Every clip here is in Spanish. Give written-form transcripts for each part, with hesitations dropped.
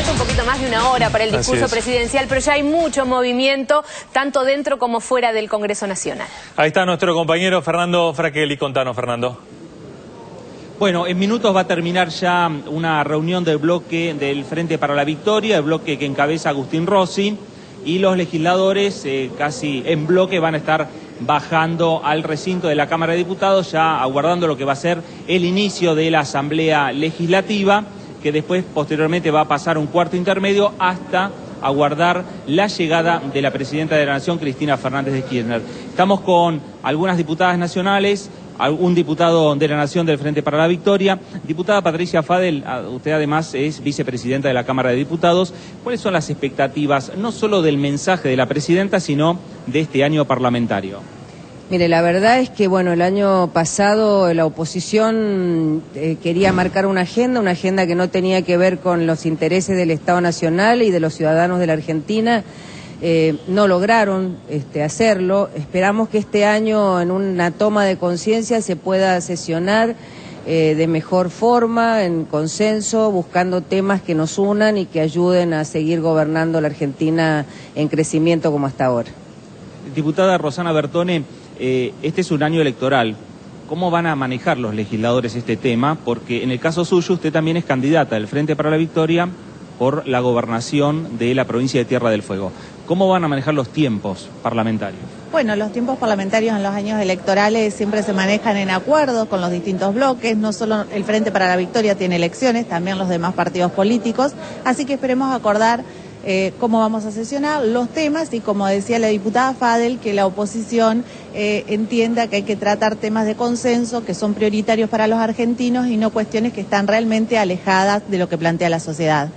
falta un poquito más de una hora para el discurso presidencial, pero ya hay mucho movimiento, tanto dentro como fuera del Congreso Nacional. Ahí está nuestro compañero Fernando Fraquelli. Contanos, Fernando. Bueno, en minutos va a terminar ya una reunión del bloque del Frente para la Victoria, el bloque que encabeza Agustín Rossi, y los legisladores casi en bloque van a estar bajando al recinto de la Cámara de Diputados, ya aguardando lo que va a ser el inicio de la Asamblea Legislativa, que después posteriormente va a pasar un cuarto intermedio hasta aguardar la llegada de la Presidenta de la Nación, Cristina Fernández de Kirchner. Estamos con algunas diputadas nacionales, un diputado de la Nación del Frente para la Victoria. Diputada Patricia Fadel, usted además es vicepresidenta de la Cámara de Diputados. ¿Cuáles son las expectativas, no solo del mensaje de la Presidenta, sino de este año parlamentario? Mire, la verdad es que, bueno, el año pasado la oposición quería marcar una agenda que no tenía que ver con los intereses del Estado Nacional y de los ciudadanos de la Argentina. No lograron hacerlo. Esperamos que este año, en una toma de conciencia, se pueda sesionar de mejor forma, en consenso, buscando temas que nos unan y que ayuden a seguir gobernando la Argentina en crecimiento como hasta ahora. Diputada Rosana Bertone, este es un año electoral. ¿Cómo van a manejar los legisladores este tema? Porque en el caso suyo usted también es candidata del Frente para la Victoria por la gobernación de la provincia de Tierra del Fuego. ¿Cómo van a manejar los tiempos parlamentarios? Bueno, los tiempos parlamentarios en los años electorales siempre se manejan en acuerdo con los distintos bloques. No solo el Frente para la Victoria tiene elecciones, también los demás partidos políticos. Así que esperemos acordar cómo vamos a sesionar los temas y, como decía la diputada Fadel, que la oposición entienda que hay que tratar temas de consenso que son prioritarios para los argentinos y no cuestiones que están realmente alejadas de lo que plantea la sociedad.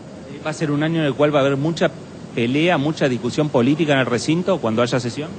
¿Va a ser un año en el cual va a haber mucha pelea, mucha discusión política en el recinto cuando haya sesión?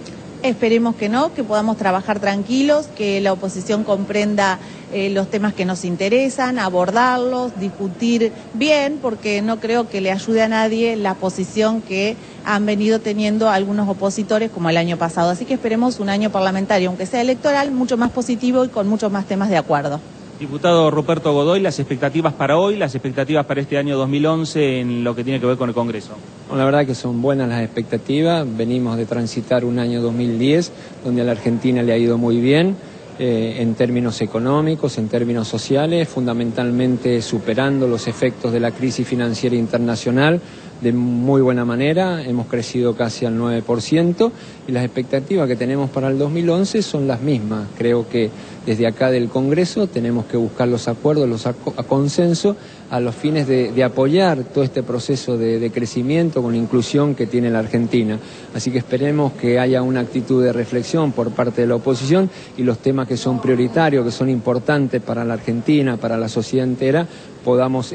Esperemos que no, que podamos trabajar tranquilos, que la oposición comprenda los temas que nos interesan, abordarlos, discutir bien, porque no creo que le ayude a nadie la posición que han venido teniendo algunos opositores como el año pasado. Así que esperemos un año parlamentario, aunque sea electoral, mucho más positivo y con muchos más temas de acuerdo. Diputado Ruperto Godoy, las expectativas para hoy, las expectativas para este año 2011 en lo que tiene que ver con el Congreso. La verdad que son buenas las expectativas. Venimos de transitar un año 2010 donde a la Argentina le ha ido muy bien en términos económicos, en términos sociales, fundamentalmente superando los efectos de la crisis financiera internacional de muy buena manera. Hemos crecido casi al 9% y las expectativas que tenemos para el 2011 son las mismas. Creo que desde acá del Congreso tenemos que buscar los acuerdos, los consensos a los fines de apoyar todo este proceso de crecimiento con inclusión que tiene la Argentina. Así que esperemos que haya una actitud de reflexión por parte de la oposición y los temas que son prioritarios, que son importantes para la Argentina, para la sociedad entera, podamos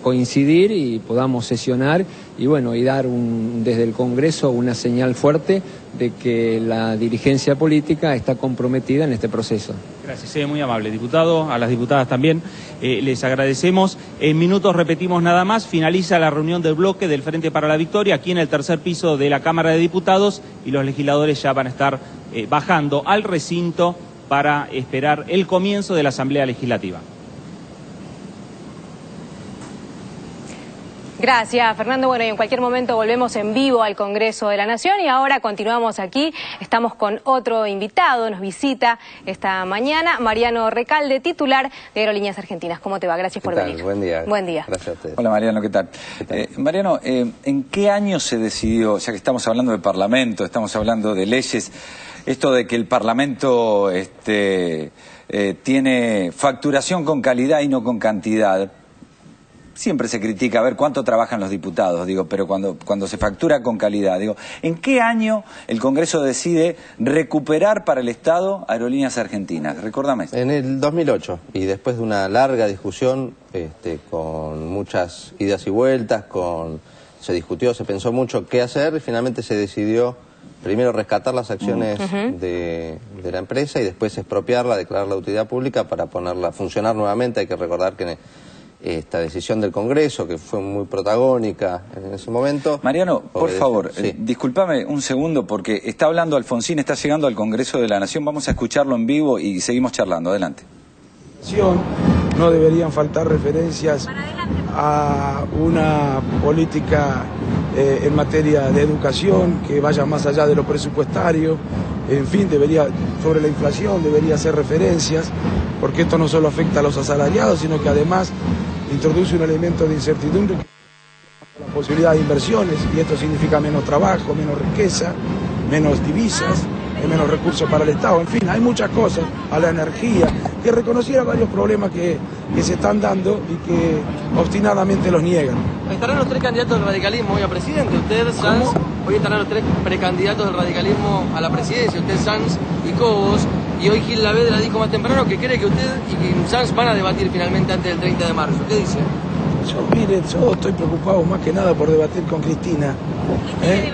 coincidir y podamos sesionar y bueno, y dar desde el Congreso una señal fuerte de que la dirigencia política está comprometida en este proceso. Gracias, muy amable, diputado, a las diputadas también les agradecemos. En minutos repetimos nada más, finaliza la reunión del bloque del Frente para la Victoria aquí en el tercer piso de la Cámara de Diputados y los legisladores ya van a estar bajando al recinto para esperar el comienzo de la Asamblea Legislativa. Gracias, Fernando. Bueno, y en cualquier momento volvemos en vivo al Congreso de la Nación y ahora continuamos aquí. Estamos con otro invitado, nos visita esta mañana, Mariano Recalde, titular de Aerolíneas Argentinas. ¿Cómo te va? Gracias por venir. Buen día. Buen día. Gracias a ustedes. Hola Mariano, ¿qué tal? Mariano, ¿en qué año se decidió, ya que estamos hablando de Parlamento, estamos hablando de leyes, esto de que el Parlamento tiene facturación con calidad y no con cantidad? Siempre se critica a ver cuánto trabajan los diputados, pero cuando se factura con calidad, ¿en qué año el Congreso decide recuperar para el Estado Aerolíneas Argentinas? Recórdame. En el 2008, y después de una larga discusión, con muchas idas y vueltas, se discutió, se pensó mucho qué hacer, y finalmente se decidió primero rescatar las acciones de la empresa y después expropiarla, declararla de utilidad pública para ponerla a funcionar nuevamente. Hay que recordar que esta decisión del Congreso, que fue muy protagónica en ese momento. Mariano, por favor, sí. Discúlpame un segundo porque está hablando Alfonsín, está llegando al Congreso de la Nación, vamos a escucharlo en vivo y seguimos charlando, adelante. no deberían faltar referencias a una política en materia de educación que vaya más allá de lo presupuestario. En fin, sobre la inflación debería hacer referencias, porque esto no solo afecta a los asalariados, sino que además introduce un elemento de incertidumbre, la posibilidad de inversiones, y esto significa menos trabajo, menos riqueza, menos divisas, menos recursos para el Estado. En fin, hay muchas cosas, a la energía, que reconociera varios problemas que se están dando y que obstinadamente los niegan. Estarán los tres candidatos del radicalismo hoy a presidente. Usted, Sanz, hoy estarán los tres precandidatos del radicalismo a la presidencia, usted, Sanz y Cobos. Y hoy Gil Lavedra dijo más temprano que cree que usted y Sanz van a debatir finalmente antes del 30 de marzo. ¿Qué dice? Yo estoy preocupado más que nada por debatir con Cristina,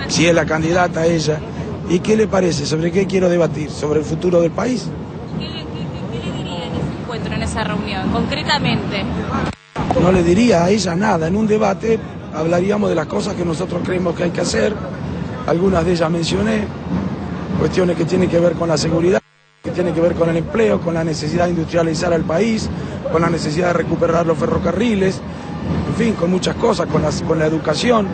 si es la candidata ella. ¿Y qué le parece? ¿Sobre qué quiero debatir? ¿Sobre el futuro del país? ¿Qué le diría en ese encuentro, en esa reunión, concretamente? No le diría a ella nada. En un debate hablaríamos de las cosas que nosotros creemos que hay que hacer. Algunas de ellas mencioné, cuestiones que tienen que ver con la seguridad, que tienen que ver con el empleo, con la necesidad de industrializar al país, con la necesidad de recuperar los ferrocarriles, en fin, con muchas cosas, con la educación,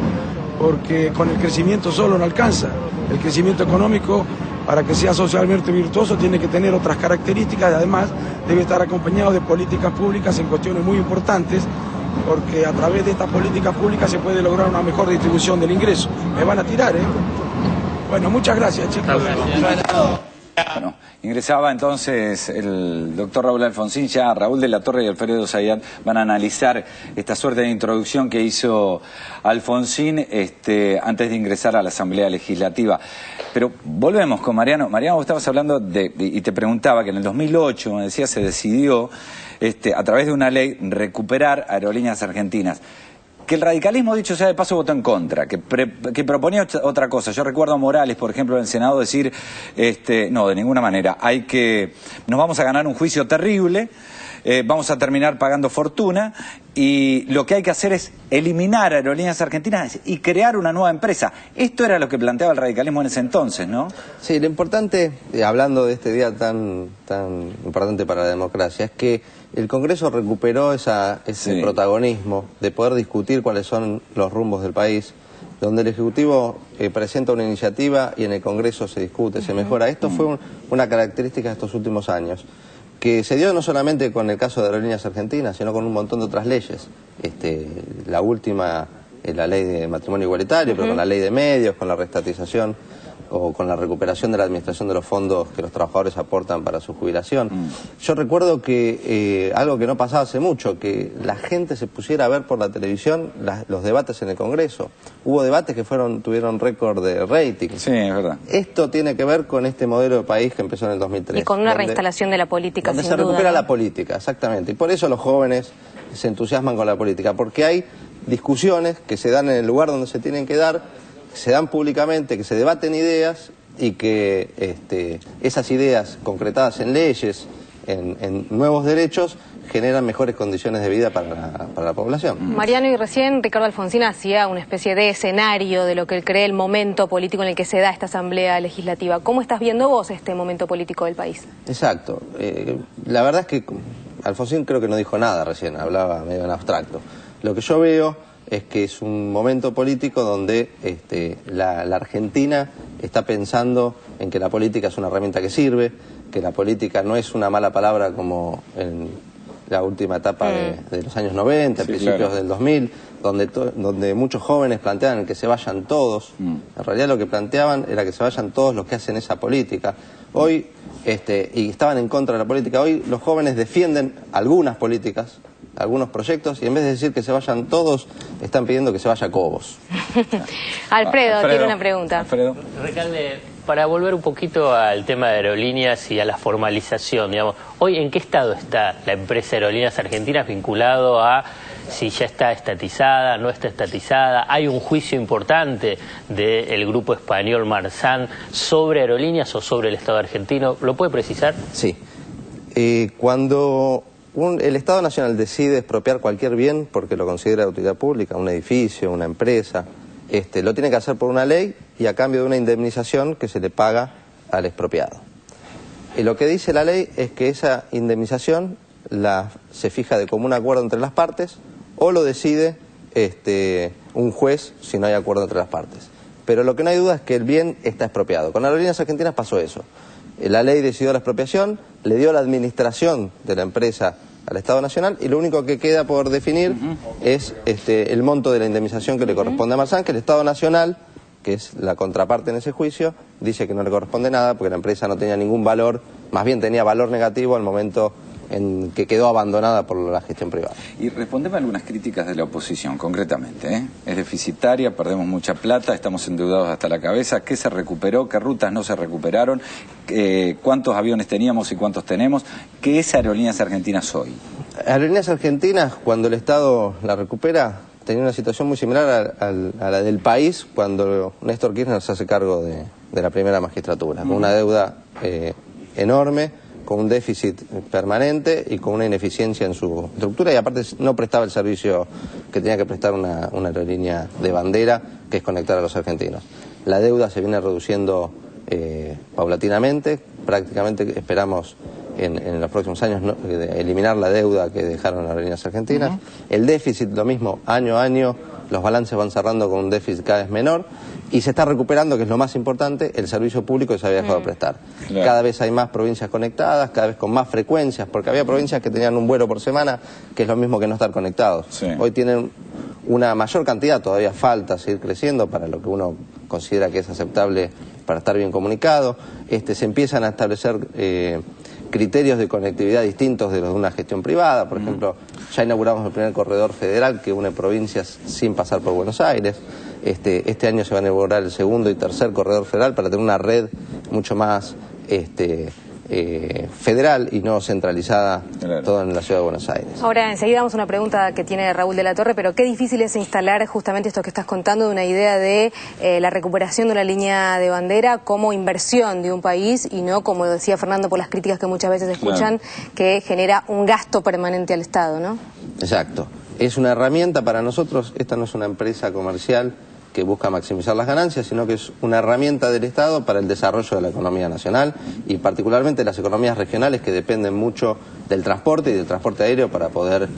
porque con el crecimiento solo no alcanza. El crecimiento económico, para que sea socialmente virtuoso, tiene que tener otras características y además debe estar acompañado de políticas públicas en cuestiones muy importantes, porque a través de estas políticas públicas se puede lograr una mejor distribución del ingreso. Me van a tirar, ¿eh? Bueno, muchas gracias, chicos. Bueno, ingresaba entonces el doctor Raúl Alfonsín. Ya Raúl de la Torre y Alfredo Zayat van a analizar esta suerte de introducción que hizo Alfonsín antes de ingresar a la Asamblea Legislativa. Pero volvemos con Mariano. Mariano, vos estabas hablando y te preguntaba que en el 2008, me decía, se decidió a través de una ley recuperar Aerolíneas Argentinas. Que el radicalismo, dicho sea de paso, votó en contra, que proponía otra cosa. Yo recuerdo a Morales, por ejemplo, en el Senado decir, no, de ninguna manera, nos vamos a ganar un juicio terrible, vamos a terminar pagando fortuna, y lo que hay que hacer es eliminar Aerolíneas Argentinas y crear una nueva empresa. Esto era lo que planteaba el radicalismo en ese entonces, ¿no? Sí, lo importante, hablando de este día tan importante para la democracia, es que el Congreso recuperó ese protagonismo de poder discutir cuáles son los rumbos del país, donde el Ejecutivo presenta una iniciativa y en el Congreso se discute, se mejora. Esto fue una característica de estos últimos años, que se dio no solamente con el caso de Aerolíneas Argentinas, sino con un montón de otras leyes. La última, la ley de matrimonio igualitario, pero con la ley de medios, con la reestatización o con la recuperación de la administración de los fondos que los trabajadores aportan para su jubilación. Yo recuerdo que algo que no pasaba hace mucho, que la gente se pusiera a ver por la televisión los debates en el Congreso. Hubo debates que tuvieron récord de rating. Sí, es verdad. Esto tiene que ver con este modelo de país que empezó en el 2003. Y con una reinstalación de la política, sin duda. Donde se recupera la política, exactamente. Y por eso los jóvenes se entusiasman con la política, porque hay discusiones que se dan en el lugar donde se tienen que dar, se dan públicamente, que se debaten ideas y que esas ideas concretadas en leyes, en nuevos derechos, generan mejores condiciones de vida para la población. Mariano, y recién Ricardo Alfonsín hacía una especie de escenario de lo que él cree el momento político en el que se da esta Asamblea Legislativa. ¿Cómo estás viendo vos este momento político del país? Exacto. La verdad es que Alfonsín creo que no dijo nada recién, hablaba medio en abstracto. Lo que yo veo es que es un momento político donde la Argentina está pensando en que la política es una herramienta que sirve, que la política no es una mala palabra como en la última etapa de los años 90, principios del 2000, donde muchos jóvenes planteaban que se vayan todos. En realidad lo que planteaban era que se vayan todos los que hacen esa política. Hoy, y estaban en contra de la política, hoy los jóvenes defienden algunas políticas, algunos proyectos, y en vez de decir que se vayan todos, están pidiendo que se vaya Cobos. Alfredo tiene una pregunta. Alfredo. Recalde, para volver un poquito al tema de aerolíneas y a la formalización, digamos, hoy ¿en qué estado está la empresa Aerolíneas Argentinas vinculado a si ya está estatizada, no está estatizada? Hay un juicio importante del grupo español Marzán sobre aerolíneas o sobre el Estado argentino. ¿Lo puede precisar? Sí. Cuando el Estado Nacional decide expropiar cualquier bien porque lo considera de utilidad pública, un edificio, una empresa, lo tiene que hacer por una ley y a cambio de una indemnización que se le paga al expropiado. Y lo que dice la ley es que esa indemnización se fija de común acuerdo entre las partes o lo decide un juez si no hay acuerdo entre las partes. Pero lo que no hay duda es que el bien está expropiado. Con Aerolíneas Argentinas pasó eso. La ley decidió la expropiación, le dio la administración de la empresa al Estado Nacional y lo único que queda por definir es el monto de la indemnización que le corresponde a Marzán, que el Estado Nacional, que es la contraparte en ese juicio, dice que no le corresponde nada porque la empresa no tenía ningún valor, más bien tenía valor negativo al momento en que quedó abandonada por la gestión privada. Y respondeme a algunas críticas de la oposición, concretamente, ¿eh? Es deficitaria, perdemos mucha plata, estamos endeudados hasta la cabeza. ¿Qué se recuperó? ¿Qué rutas no se recuperaron? ¿Cuántos aviones teníamos y cuántos tenemos? ¿Qué es Aerolíneas Argentinas hoy? Aerolíneas Argentinas, cuando el Estado la recupera, tenía una situación muy similar a la del país cuando Néstor Kirchner se hace cargo de la primera magistratura, con una deuda enorme, con un déficit permanente y con una ineficiencia en su estructura, y aparte no prestaba el servicio que tenía que prestar una aerolínea de bandera, que es conectar a los argentinos. La deuda se viene reduciendo paulatinamente, prácticamente esperamos en los próximos años eliminar la deuda que dejaron las aerolíneas argentinas. El déficit, lo mismo, año a año, los balances van cerrando con un déficit cada vez menor, y se está recuperando, que es lo más importante, el servicio público que se había dejado de prestar. Claro. Cada vez hay más provincias conectadas, cada vez con más frecuencias, porque había provincias que tenían un vuelo por semana, que es lo mismo que no estar conectados. Sí. Hoy tienen una mayor cantidad, todavía falta seguir creciendo para lo que uno considera que es aceptable para estar bien comunicado. Se empiezan a establecer criterios de conectividad distintos de los de una gestión privada. Por ejemplo, ya inauguramos el primer corredor federal que une provincias sin pasar por Buenos Aires. Este año se van a inaugurar el segundo y tercer corredor federal para tener una red mucho más federal y no centralizada, claro, todo en la ciudad de Buenos Aires. Ahora, enseguida vamos a una pregunta que tiene Raúl de la Torre, pero qué difícil es instalar justamente esto que estás contando, de una idea de la recuperación de una línea de bandera como inversión de un país y no, como decía Fernando, por las críticas que muchas veces escuchan, claro, que genera un gasto permanente al Estado, ¿no? Exacto. Es una herramienta para nosotros. Esta no es una empresa comercial que busca maximizar las ganancias, sino que es una herramienta del Estado para el desarrollo de la economía nacional y particularmente las economías regionales, que dependen mucho del transporte y del transporte aéreo para poder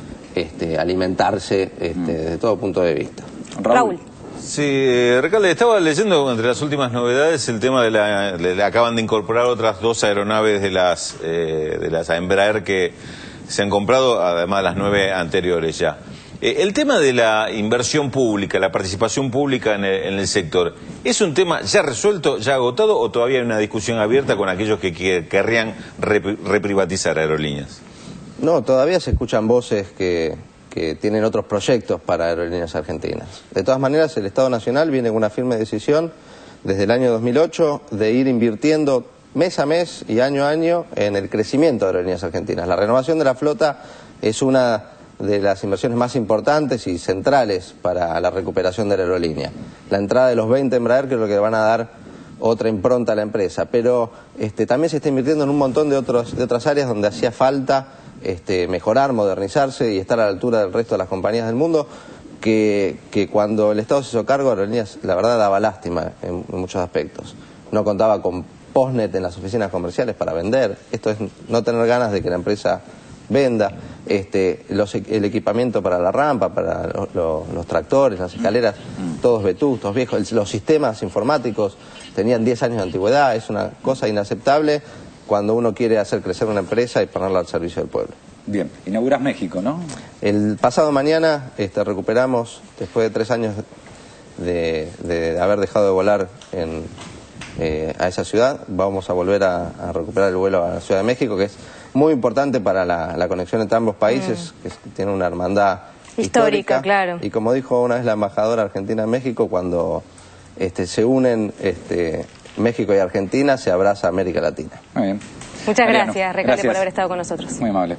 alimentarse desde todo punto de vista. Raúl. Sí, Recalde, estaba leyendo entre las últimas novedades el tema acaban de incorporar otras 2 aeronaves de las Embraer que se han comprado, además de las 9 anteriores ya. El tema de la inversión pública, la participación pública en el sector, ¿es un tema ya resuelto, ya agotado, o todavía hay una discusión abierta con aquellos que querrían reprivatizar aerolíneas? No, todavía se escuchan voces que tienen otros proyectos para Aerolíneas Argentinas. De todas maneras, el Estado Nacional viene con una firme decisión desde el año 2008 de ir invirtiendo mes a mes y año a año en el crecimiento de Aerolíneas Argentinas. La renovación de la flota es una de las inversiones más importantes y centrales para la recuperación de la aerolínea. La entrada de los 20 Embraer creo que van a dar otra impronta a la empresa, pero también se está invirtiendo en un montón de otras áreas donde hacía falta mejorar, modernizarse y estar a la altura del resto de las compañías del mundo, que cuando el Estado se hizo cargo, Aerolíneas, la verdad, daba lástima en muchos aspectos. No contaba con postnet en las oficinas comerciales para vender. Esto es no tener ganas de que la empresa venda. El equipamiento para la rampa, para los tractores, las escaleras, todos vetustos, viejos. Los sistemas informáticos tenían 10 años de antigüedad. Es una cosa inaceptable cuando uno quiere hacer crecer una empresa y ponerla al servicio del pueblo. Bien, inaugurás México, ¿no? El pasado mañana recuperamos, después de 3 años de haber dejado de volar a esa ciudad, vamos a volver a recuperar el vuelo a la Ciudad de México, que es muy importante para la conexión entre ambos países, que tiene una hermandad histórica, claro. Y como dijo una vez la embajadora argentina en México, cuando se unen México y Argentina, se abraza América Latina. Muy bien. Muchas gracias, Recalde, por haber estado con nosotros. Muy amable.